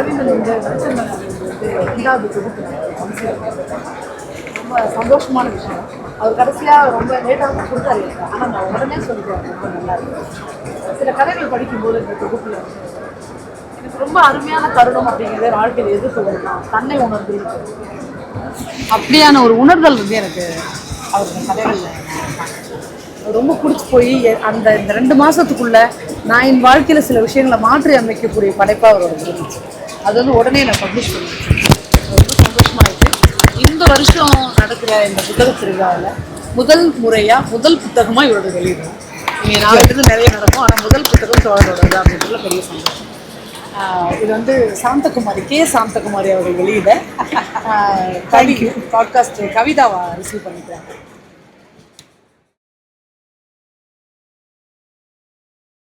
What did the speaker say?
அரவிந்தன் வந்து இரண்டாவது தொகுப்பு ரொம்ப சந்தோஷமான விஷயம். அவர் கடைசியாக ரொம்ப லேட்டாக தான் கொடுத்தாரு, ஆனால் நான் உடனே சொல்லிடுவேன் ரொம்ப நல்லா இருக்கு. சில கதைகள் படிக்கும்போது இந்த தொகுப்பில் எனக்கு ரொம்ப அருமையான தருணம் அப்படிங்கிறத வாழ்க்கையில் எது சொல்லணும், தன்னை உணர்ந்து அப்படியான ஒரு உணர்தல் வந்து எனக்கு அவருடைய கதைகளில் ரொம்ப பிடிச்சி போய் அந்த இந்த 2 மாதத்துக்குள்ள நான் என் வாழ்க்கையில் சில விஷயங்களை மாற்றி அமைக்கக்கூடிய படைப்பாக அவரோட இருந்துச்சு. அது வந்து உடனே நான் பப்ளிஷ் பண்ணிட்டேன். ரொம்ப சந்தோஷமாக இருக்குது. இந்த வருஷம் நடக்கிற இந்த புத்தக திருவிழாவில் முதல் முறையாக முதல் புத்தகமாக இவரோட வெளியிடும். நீங்கள் நாளைக்கு நிறைய நடக்கும், ஆனால் முதல் புத்தகம் தோழரோடது அப்படின்றதுல பெரிய சந்தோஷம். இது வந்து சாந்தகுமாரி சாந்தகுமாரி அவர்கள் வெளியிட கவி பாட்காஸ்ட் கவிதாவை ரிசீவ் பண்ணிக்கிறேன்.